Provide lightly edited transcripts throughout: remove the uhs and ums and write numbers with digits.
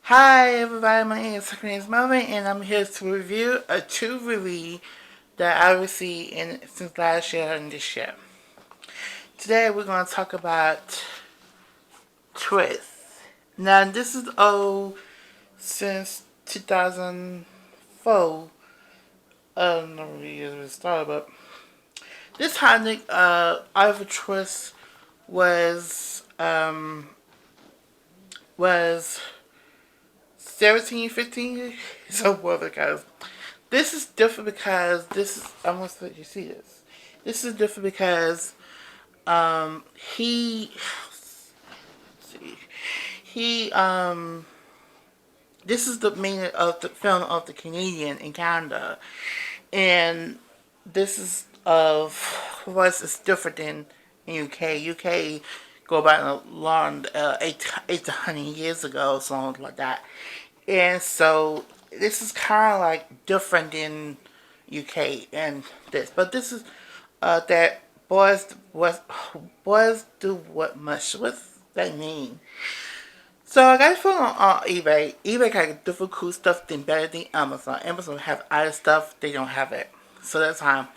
Hi everybody, my name is Fagin and Nancy, and I'm here to review a two movie that I received since last year and this year. Today we're going to talk about Twist. Now this is old since 2004. I don't know what years it started, but this time Oliver Twist was 17, 15. So what because this is different because this is I want to let you see this. This is different because he see he this is the meaning of the film of the Canadian in Canada, and this is of course it's different than in UK. UK go back a long eight to 100 years ago, something like that. And so this is kind of like different in UK and this, but this is that boys do what much. What's that mean? So I got it from on eBay. eBay got different cool stuff than better than Amazon. Amazon have other stuff, they don't have it. So that's fine.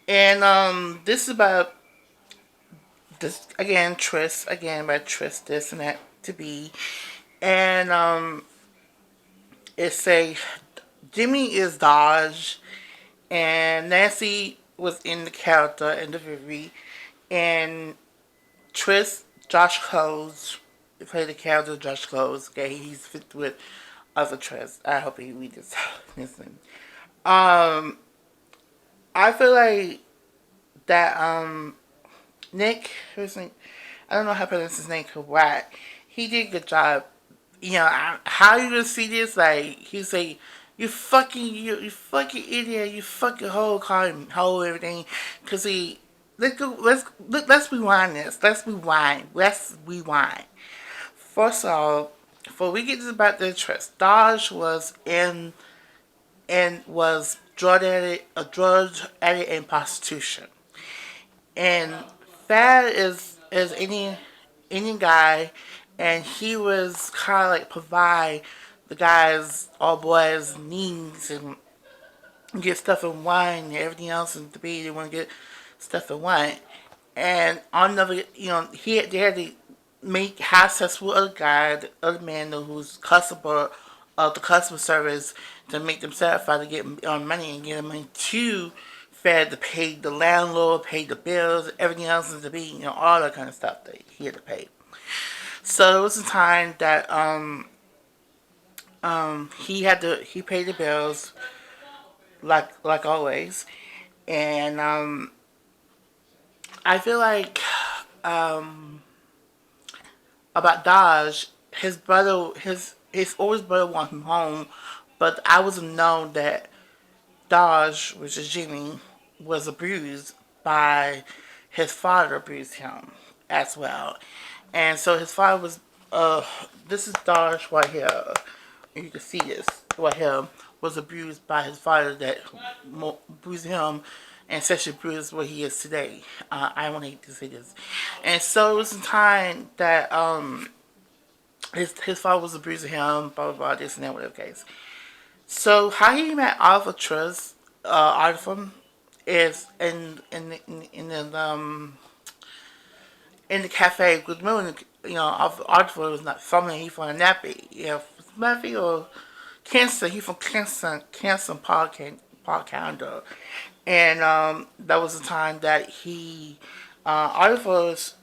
And this is about this again, Tris again about Tris, this and that to be. And it's a Jimmy is Dodge, and Nancy was in the character in the movie, and Tris, Josh Coles, played the character Josh Coles. Okay, he's fit with other Tris. I hope he read this. Listen, um, I feel like that Nick, who's name, I don't know how to pronounce his name correct. He did a good job. How you gonna see this? Like he say, you fucking idiot, you fucking whole car, whole everything, cause he. Let's rewind this. Let's rewind. First of all, before we get to about the interest, Dodge was in and was drug addict and prostitution. And Thad is any guy, and he was kind of like provide the guys all boys needs and get stuff in wine and everything else and to be they want to get stuff in wine. And on another, they had to make have sex with other guy, the other man who's customer of the customer service to make them satisfied to get money and get money to Fed to pay the landlord, pay the bills, everything else is to be, all that kind of stuff that he had to pay. So it was a time that he paid the bills like always, and I feel like um, about Dodge, his oldest brother wanted him home, but I wasn't known that Dodge, which is Jimmy, was abused by his father abused him as well. And so his father was uh this is Dodge right here. You can see this right here was abused by his father that abused him and sexually abused what he is today. I don't hate to say this. And so it was a time that his father was abusing him, blah blah blah, this and that, whatever case. So how he met Oliver Trust, Oliver, is in the in the cafe with me. Oliver was not from there. He from Nappy, Nappy or Kansas. He from Kansas Park Canada, and that was the time that he Oliver was.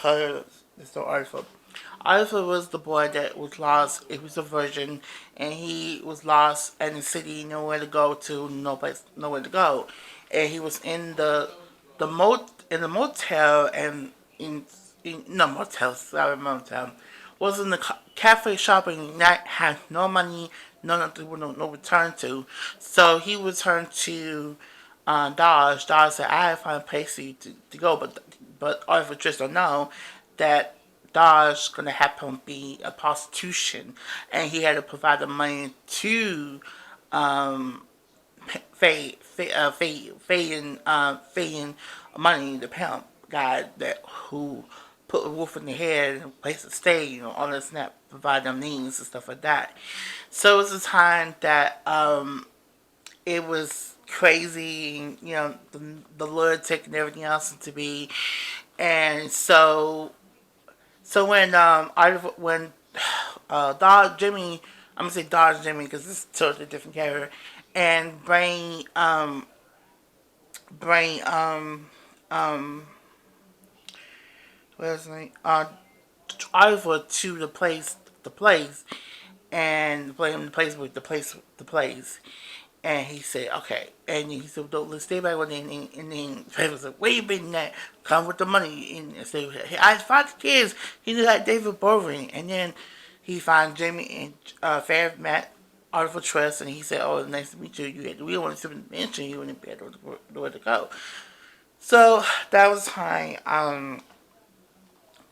There's no Oliver. Oliver was the boy that was lost. He was a virgin, and he was lost in the city, nowhere to go to, no place, nowhere to go, and he was in the motel and in no motel, sorry motel, was in the cafe shopping, not had no money, no nothing, no return to, so he returned to Dodge. Dodge said, "I have found a place for you to go," but Oliver just don't know that Dodge gonna have him be a prostitution, and he had to provide the money to um, Fagin money, the pimp guy that who put a roof in their head and a place to stay, all this and that, provide them needs and stuff like that. So it was a time that it was crazy, the Lord taking everything else into be, and so when Dodge Jimmy, I'm gonna say Dodge Jimmy because it's totally different character, and Brain where's his name? Oliver to the place, and blame the place. And he said, okay. And he said, "Don't let's stay back with me." And then Trevor said, "Where you been at? Come with the money." And said, "Hey, I found the kids." He knew like David Boring. And then he found Jamie and Fair Matt Article Trust, and he said, "Oh, nice to meet you. We don't want to mention you, and you had nowhere to go." So that was time.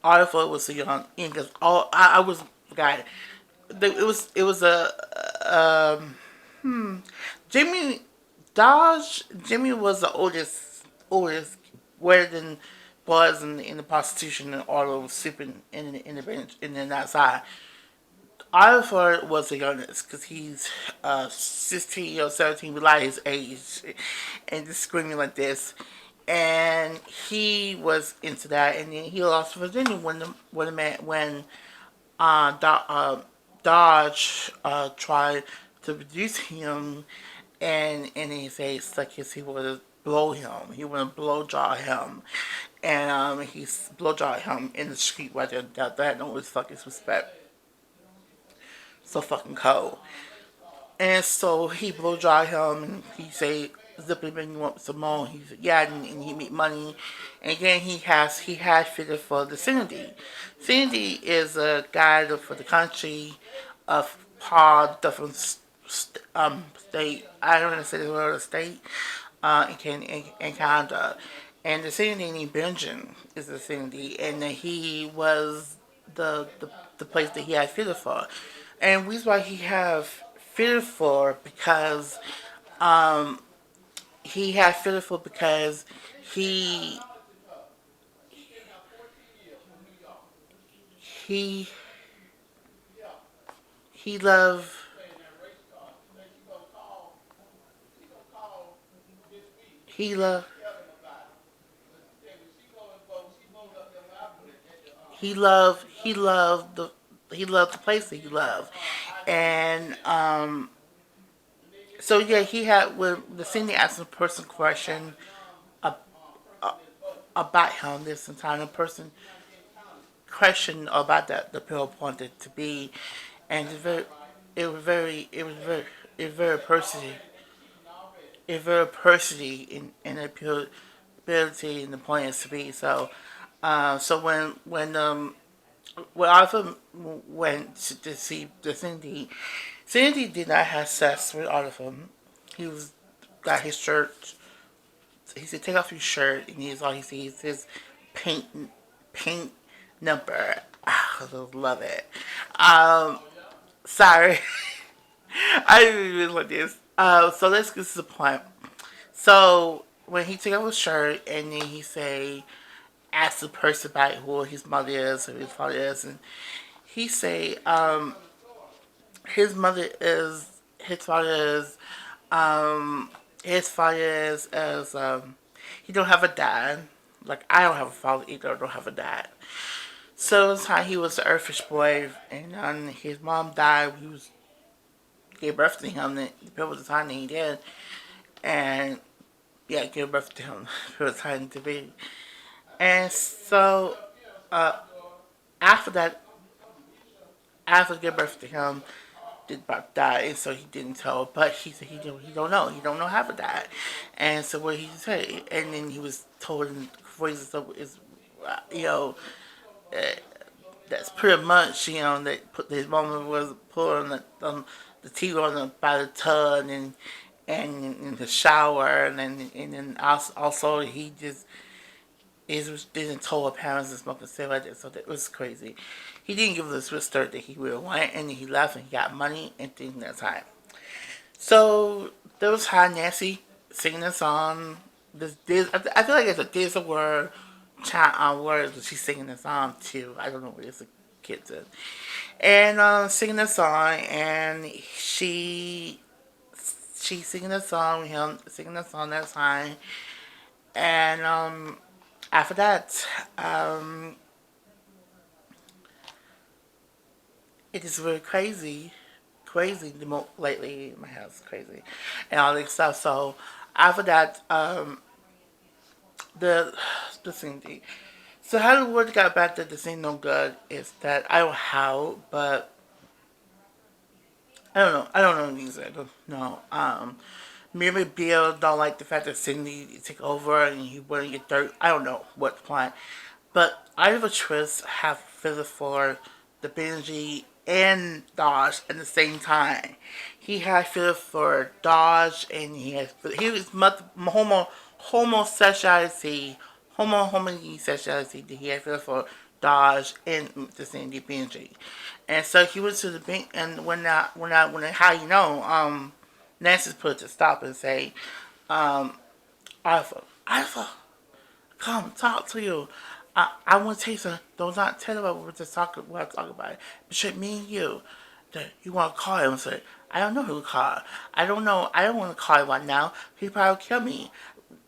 Article was a young because all I was guy. It was a Jimmy Jimmy was the oldest, where than was in the prostitution and all of sleeping in the bench and then outside. Oliver was the youngest because he's 16 or 17, we like his age, and just screaming like this. And he was into that, and then he lost Virginia when Dodge tried to reduce him, and he said like he would blow him, he would blow dry him, and he blow dry him in the street right there. That no fucking respect, so fucking cold. And so he blow dry him, and he say, "Zippy, man, you want some more?" He said, "Yeah," and he made money. And then he had fitted for the Cindy. Cindy is a guide for the country of Paul different state. I don't want to say the word state. In Canada, and the Cindy named Benjamin is the Cindy, and he was the place that he had fitted for. And the reason why he have fitted for because he had fitted for because he he he loved he loved he loved the place that he loved. And so yeah, he had when the senior asked a person question uh, uh, about him this entire person question about that the pill wanted to be, and it was very personally, in the ability and the point is to be. So when Arthur went to see the Cindy did not have sex with Arthur. He was got his shirt. He said, "Take off your shirt," and he's all he sees his paint paint number. I love it. Um, Sorry, I didn't even like this. So let's get to the point. So when he took off his shirt and then he say, ask the person about who his mother is or his father is, and he say, his mother is his father is his father is as he don't have a dad. Like I don't have a father either. I don't have a dad. So it's how he was the earthish boy, and his mom died. He was gave birth to him. The people was the time that he did, and yeah, gave birth to him. It was time to be. And so uh, after that, after gave birth to him, did about die, and so he didn't tell. But he said he don't know how to die, and so what he said, and then he was told in voices of is, you know, uh, that's pretty much that put his mama was pulling the tea on by the tub and in the shower, and then also he just didn't tell her parents and smoking cigarettes, like that, so that was crazy. He didn't give us the start that he really wanted, and then he left and he got money and things that time. So there was how Nancy singing a song. I feel like it's a Disney word chant on words, but she's singing the song too. I don't know what it's a kid in. And singing the song, and she singing the song, him singing the song that time, and after that, um, it is really crazy, crazy lately. My house crazy, and all this stuff. So after that, the the thing. So how the word got back that this ain't no good is that I don't know how, but I don't know. I don't know these. I don't know. Maybe Bill don't like the fact that Cindy took over and he wouldn't get dirt. I don't know what the plan. But Oliver Twist have feelings for the Benji and Dodge at the same time. He had feelings for Dodge, and he was homosexuality, homosexuality that he had feelings for Dodge and the Cindy Benji. And so he went to the bank, and how you know, Nancy put to stop and say, Alpha, come talk to you. I want to tell you something. Don't not tell about what we're just talking. What I'm talking about. Between me and you, that you want to call him and say, I don't know who to call. I don't know. I don't want to call him right now. He probably kill me.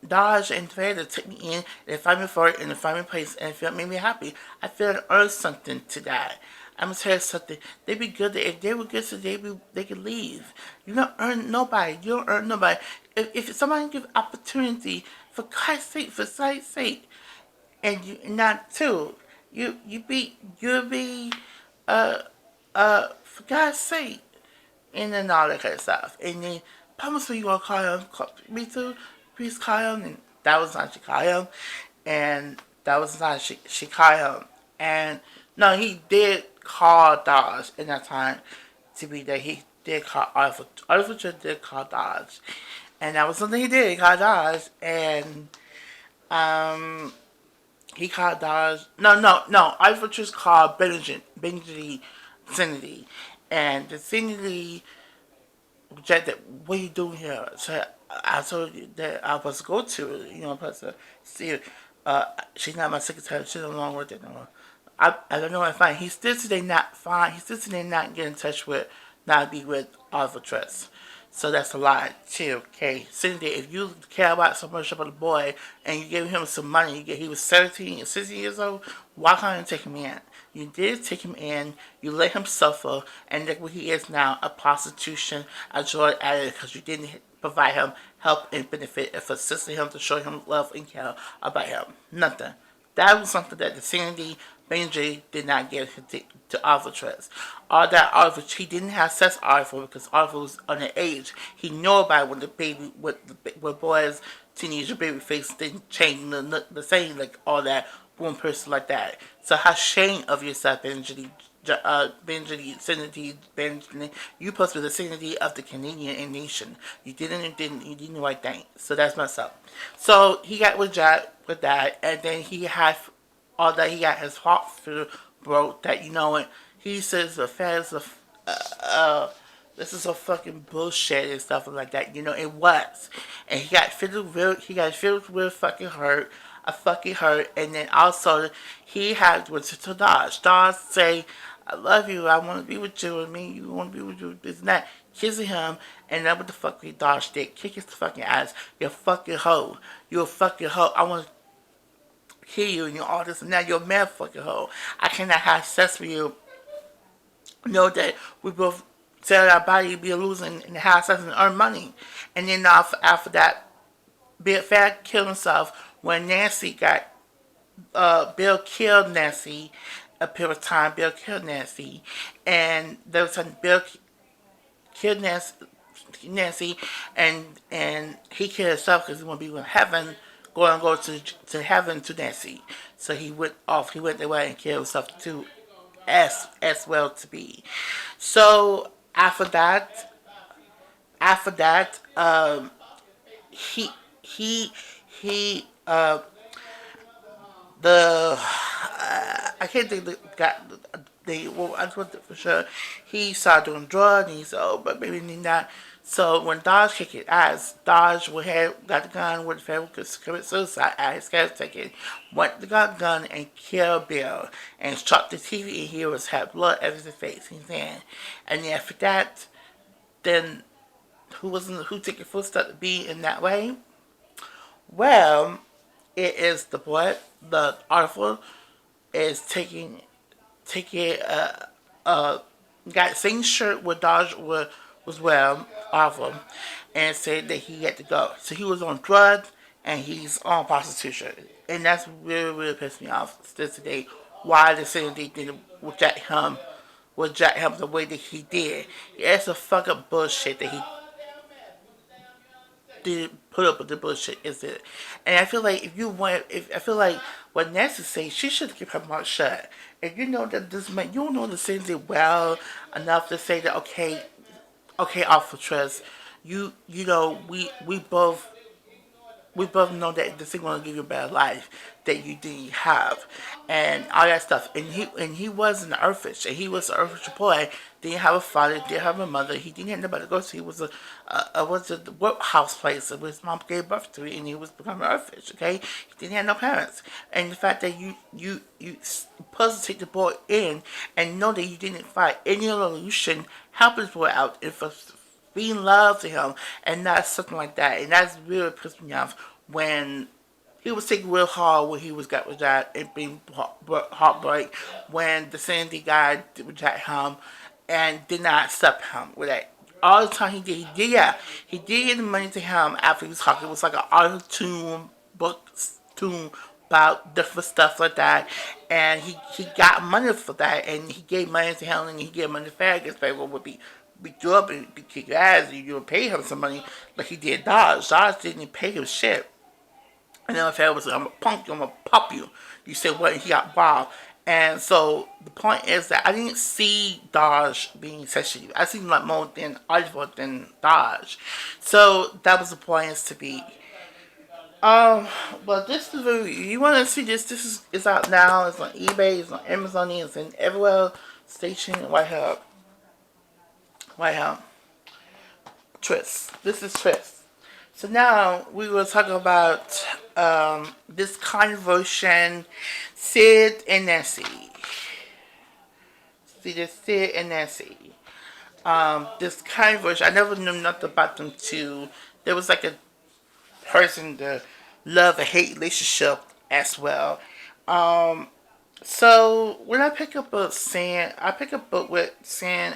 Dodge and Vader took me in and find me for it in the find me place and feel made me happy. I feel I earned something to that. I'm gonna tell you something. They'd be good. If they were good, so they could leave. You don't earn nobody. You don't earn nobody. If somebody give opportunity, for Christ's sake, for Christ's sake, and you not too, you be for God's sake, and then all that kind of stuff. And then promise me you gonna call him. Me too. Please call him. And that was not she call him, and that was not she call him. And no, he did call Dodge in that time to be there. He did call Arthur. Arthur just did call Dodge, and that was something he did. He called Dodge, and um, he called Dodge. No. Arthur just called Benjamin Vicinity, and the vicinity rejected. What are you doing here? So I told you that I was to go to. You know, I'm supposed to see her. She's not my secretary. She don't long work there no more. I don't know if fine. He's still today not fine. He's still today not get in touch with, not be with Oliver Trust. So that's a lie too. Okay, Cindy, if you care about so much about the boy and you gave him some money, he was 17 or 16 years old. Why can't you take him in? You did take him in. You let him suffer, and look what he is now: a prostitution, a drug addict, because you didn't provide him help and benefit and assisted him to show him love and care about him. Nothing. That was something that the Sandy Benji did not get to Oliver Trust. All that Oliver, he didn't have sex with Oliver because Oliver was underage. He knew about when the baby, with boys, teenager baby face didn't change the same like all that one person like that. So how shame of yourself, Benji. Benjamin, Sanity, Benjamin, you supposed to be the sanity of the Canadian nation. You didn't the right thing. So that's messed up. So he got with Jack with that, and then he had all that. He got his heart broke. That you know what he says the fans of this is a fucking bullshit and stuff like that. You know it was, and he got filled with fucking hurt. A fucking hurt, and then also he had went to Dodge. Dodge say, "I love you. I want to be with you. And me, you want to be with you. This and that." Kissing him, and then what the fuck he Dodge did? Kick his fucking ass. You're a fucking hoe. You're a fucking hoe. I want to kill you and you all this and that. You're a mad fucking hoe. I cannot have sex with you. Know that we both sell our body, be losing, and have sex and earn money. And then after that, Bill Fag killed himself when Nancy got Bill killed Nancy. A period of time, Bill killed Nancy, and there was some Bill killed Nancy, and he killed himself because he want to be in heaven, go to heaven to Nancy. So he went off. He went that way and killed himself too, as well to be. So after that, he he he the I can't think the guy well I just want for sure he started doing drugs and he said oh but maybe not So when Dodge kicked his ass, Dodge got the gun with the federal commit suicide at his gas station, went to got gun and killed Bill and struck the TV and he was had blood over his face and hand. And then after that, then who took the first step to be in that way? Well, it is the boy, the article is taking got the same shirt with Dodge was wearing off him and said that he had to go. So he was on drugs and he's on prostitution. And that's really pissed me off still today. Why the same they didn't reject him the way that he did. It's a fuck up bullshit that he did put up with the bullshit, is it? And I feel like if I feel like what Nancy says, she should keep her mouth shut. If you know that this man, you don't know the Cindy well enough to say that okay, Alpha Trust, you know we both know that this is going to give you a better life that you didn't have, and all that stuff. And he was an earthfish, and he was an earthfish boy. Didn't have a father, didn't have a mother. He didn't have nobody to go to. He was a workhouse place that his mom gave birth to, and he was becoming an earthfish. Okay, he didn't have no parents, and the fact that you supposed to take the boy in and know that you didn't find any solution, help his boy out, and for being love to him and not something like that. And that's really pissed me off when he was taking real hard when he was got with that and being heartbreak when the Sandy guy rejected him and did not accept him with that. All the time he did get the money to him after he was talking. It was like an art tune book tune about different stuff like that, and he got money for that, and he gave money to him, and he gave money to Fagin. Favor would be beat you up and kick your ass, and you would pay him some money like he did Dodge. Dodge didn't pay him shit. And then if I was like, I'm gonna punk you, I'm gonna pop you. You said what? He got robbed. And so the point is that I didn't see Dodge being sexually. I seen like more than Oliver than Dodge. So that was the point is to be. But this is really, you want to see this? This is out now. It's on eBay. It's on Amazon. It's in everywhere. Station White Hub. White Hub. Twist. This is Twist. So now we will talk about this conversion, Sid and Nancy. See this Sid and Nancy. This conversion, I never knew nothing about them two. There was like a person, the love and hate relationship as well. So when I pick up a saying, I pick up a book with saying,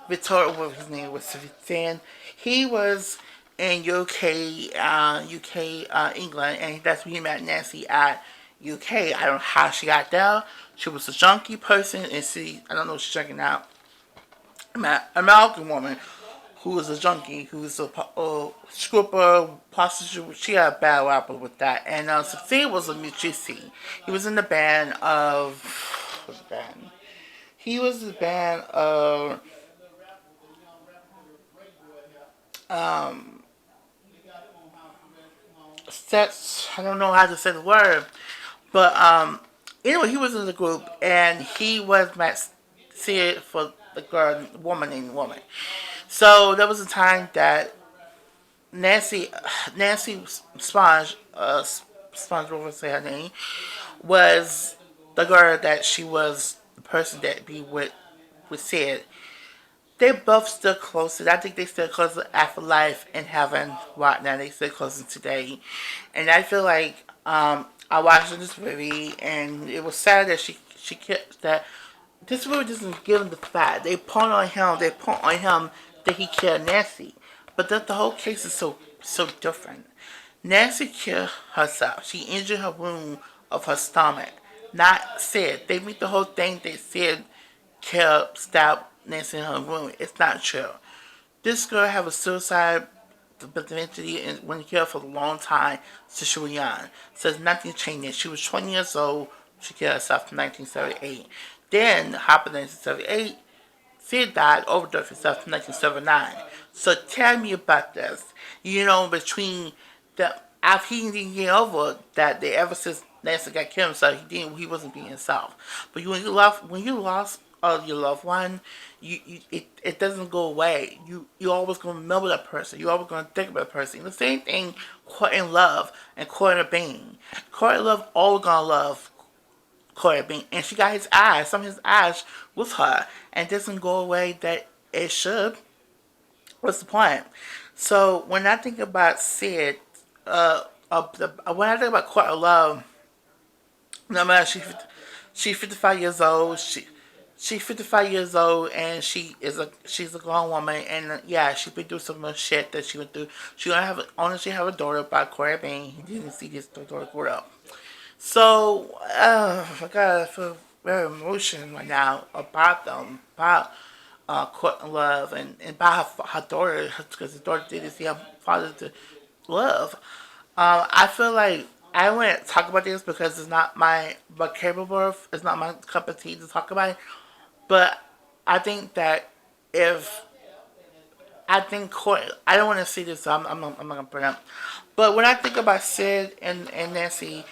Victoria, what his name was, saying he was in England, and that's when he met Nancy at UK. I don't know how she got there. She was a junkie person, and I don't know if she's checking out. An American woman who was a junkie, who was a stripper, prostitute. She had a bad rapper with that. And Sophia was a musician. He was in the band of, what's the band? He was the band of, sets, I don't know how to say the word, but anyway, he was in the group, and he was Matt Sid for the girl, woman. So there was a time that Nancy Sponge, Sponge, what was her name, was the girl that she was the person that be with Sid. They both still close. I think they still close after life and heaven right now. They still close today, and I feel like I watched this movie, and it was sad that she kept that. This movie doesn't give him the fact. They point on him. They point on him that he killed Nancy, but that the whole case is so different. Nancy killed herself. She injured her wound of her stomach. Not Sid. They make the whole thing they said killed, stabbed Nancy in her room. It's not true. This girl had a suicide eventually and went killed for a long time since she was young. Says nothing changed. She was 20 years old. She killed herself in 1978. Then, happened in 1978, Sid died, overdosed himself in 1979. So tell me about this. You know, between the after he didn't get over that, ever since Nancy got killed himself, he wasn't being himself. But when you lost of your loved one, it doesn't go away. You always gonna remember that person. You always gonna think about that person. The same thing, courting love and courting Bean. Courting love always gonna love courting Bean, and she got his eyes, some of his eyes with her, and it doesn't go away that it should. What's the point? So when I think about Sid, when I think about courting love, no matter she's 55 years old. She's 55 years old and she's a grown woman, and yeah, she been through some of the shit that she went through. She gonna have honestly have a daughter by Corey Bain. He didn't see his daughter grow up. So my God, I feel very emotional right now about them, about Court and Love, and about her daughter, because his daughter didn't see her father to love. I feel like I wouldn't talk about this because it's not my vocabulary. It's not my cup of tea to talk about it. But I think that if I think Court, I don't want to see this, so I'm not gonna bring it up. But when I think about Sid and Nancy,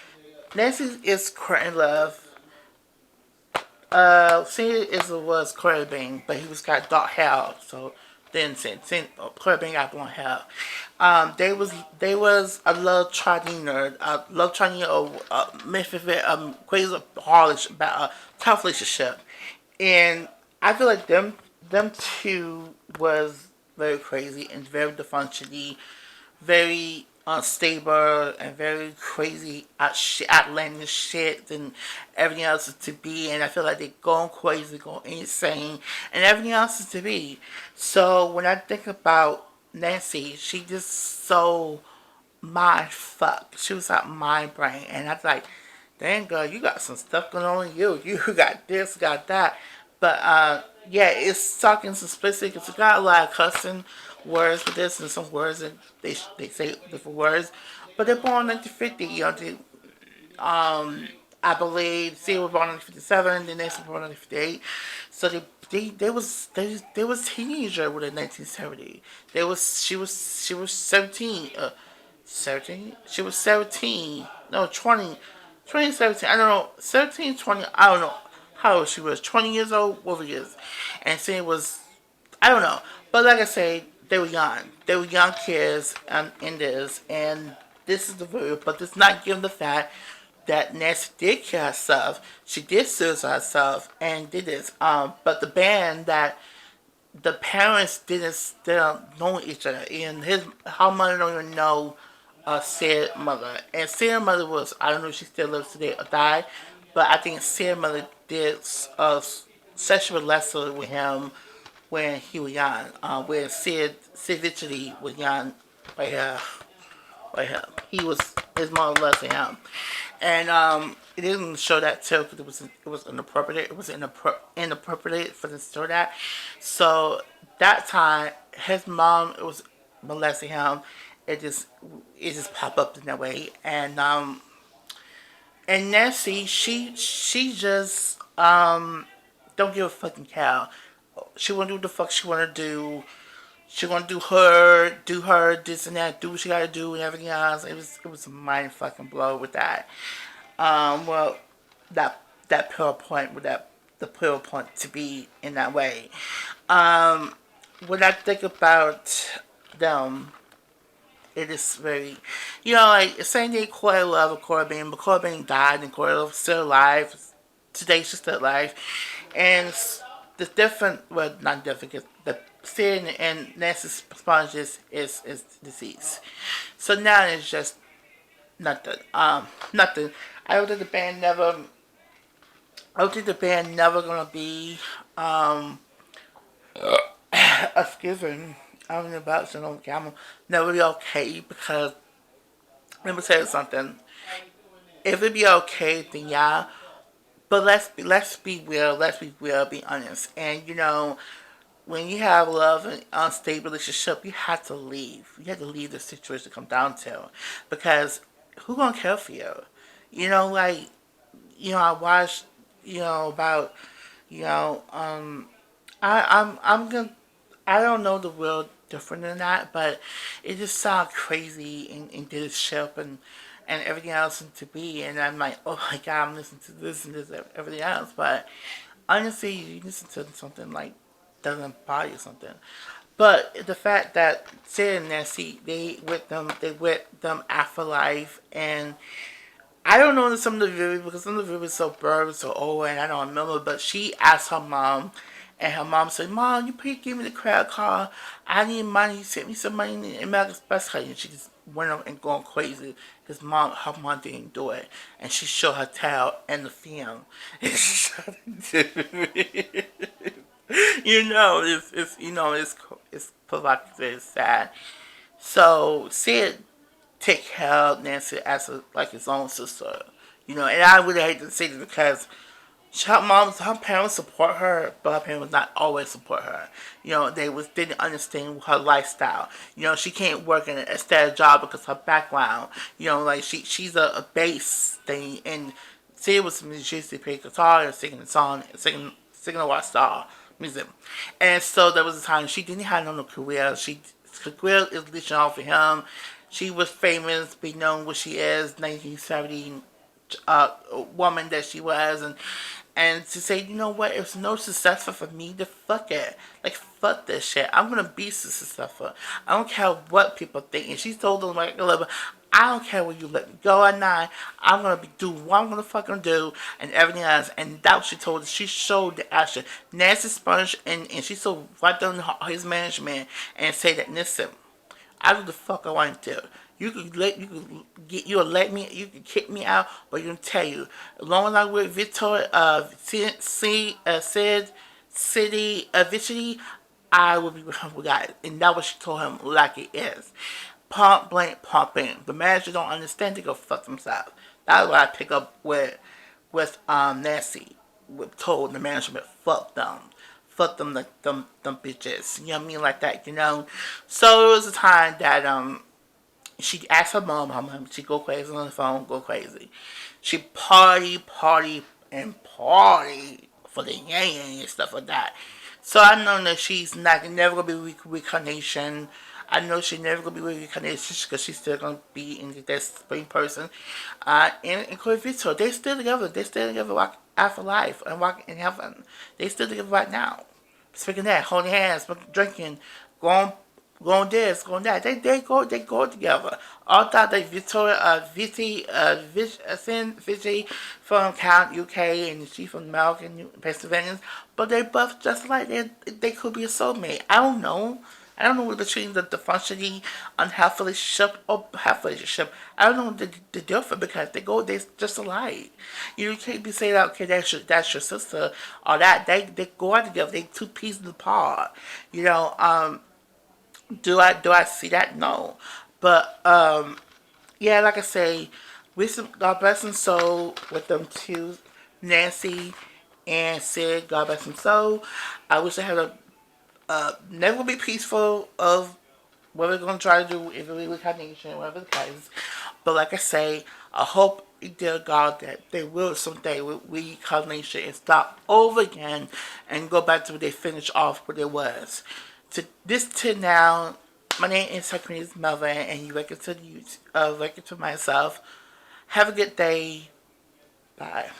Nancy is Court and Love. Sid was Corey Bean, but he was got dark hair, so then Sid Corey Bean got blonde hair. They was a love triangle, or crazy harlot about a tough relationship, and I feel like them two was very crazy and very dysfunctional, very unstable and very crazy outlandish shit and everything else is to be, and I feel like they're going crazy, going insane, and everything else is to be. So when I think about Nancy, she just so mind fuck. She was out mind brain, and I was like, dang girl, you got some stuff going on in you. You got this, got that. But yeah, it's talking some specific. It's got a lot of cussing words for this and some words that they say different words. But they're born in 1950. I believe C was born in 1957, then Nancy was born in 1958. So they was teenager with in 1970. She was 17. 17? She was 17. No, 20. 2017. I don't know. 17, 20. I don't know how old she was. 20 years old? Whatever it is. And saying it was, I don't know. But like I say, they were young. They were young kids in this. And this is the video. But it's not given the fact that Nancy did kill herself. She did suicide herself and did this. But the band that the parents didn't know each other, and her mother don't even know Sid's mother. And Sid's mother was, I don't know if she still lives today or died, but I think Sid's mother did sexual lesson with him when he was young. Where Sid literally was young by her, by him. He was his mother loved him, and it didn't show that too because it was inappropriate. It was inappropriate for them to show that. So that time, his mom was molesting him. It just it just popped up in that way, and Nancy she just don't give a fucking cow. She wanna do what the fuck she wanna do. She gonna do her, this and that, do what she gotta do and everything else. It was a mind fucking blow with that. Well, that pill point with that the pill point to be in that way. Um, when I think about them, it is very, like saying they Corey Love or Corbin, but Corbin died and Corey Love still alive. Today she's still alive, and the different, well, not different, 'cause the Sid and Nancy's sponge is deceased. So now it's just nothing. Nothing. I don't think the band never. I don't think the band never gonna be. Excuse me. I don't know about it on camera. Never be okay because let me tell you something. If it be okay, then yeah. But let's be real. Let's be real. Be honest. And when you have love and unstable relationship, you have to leave. You have to leave the situation to come down to, because who gonna care for you? Like I watched about you know I'm gonna I don't know the real different than that, but it just sounds crazy in this ship and everything else and to be, and I'm like, oh my god, I'm listening to this and this and everything else, but honestly, you listen to something like doesn't bother you something. But the fact that Sid and Nancy, they with them afterlife, and I don't know some of the videos because some of the videos so blurry, so old, and I don't remember. But she asked her mom, and her mom said, "Mom, you please give me the credit card. I need money. Send me some money in the American Express card." And she just went up and going crazy because her mom didn't do it, and she showed her tail in the film. It's provocative, it's sad. So Sid take care of Nancy as like his own sister. And I really hate to say this because her parents support her, but her parents not always support her. Didn't understand her lifestyle. She can't work in a steady job because her background. Like she's a bass thing, and Sid was a musician, played guitar and singing a song, singing a rock star music. And so there was a time she didn't have no career. Her career is leeching off of him. She was famous, be known what she is, 1970 woman that she was, and to say, you know what, it's no successful for me, to fuck it. Like, fuck this shit. I'm gonna be successful. I don't care what people think. And she told them, like, I don't care where you let me go or not. I'm gonna do what I'm gonna fucking do and everything else. And that's what she told us. She showed the action. Nancy Sponge, and she showed right down his management and say that, listen, I do the fuck I want to. You can kick me out, but you can tell you, as long as I'm with Victoria, Sid, City, Victory, I will be with him with God. And that what she told him like it is. Pump blank pumping. The manager don't understand, they go fuck themselves. That's what I pick up with Nancy. Told the management, fuck them. Fuck them like them bitches. You know what I mean? Like that. So it was a time that she asked her mom, she go crazy on the phone, go crazy. She party, and party for the yang and stuff like that. So I know that she's not never gonna be reincarnation. I know she's never gonna be reincarnation because she's still gonna be in that spring person. And Corey Victor, they still together. They still together walk after life and walk in heaven. They still together right now. Speaking of that, holding hands, drinking, going going this, going that. They go together. All thought that Victoria, Vicky from Count UK and she from America, Pennsylvania, but they both just like they could be a soulmate. I don't know. I don't know what between the functioning unhealthy relationship or healthy relationship. I don't know the difference because they just alike. You can't be saying that okay that's your sister or that they go out together. They two pieces apart. You know. Do I see that? No, but yeah, like I say, God bless him soul with them two, Nancy and Sid. God bless him soul. I wish I had a never be peaceful of what we're gonna try to do if we reincarnation, whatever the case. But like I say, I hope, dear God, that they will someday with reincarnation and start over again and go back to where they finished off where they was. To now, my name is Sacreen's mother, and you record to myself. Have a good day. Bye.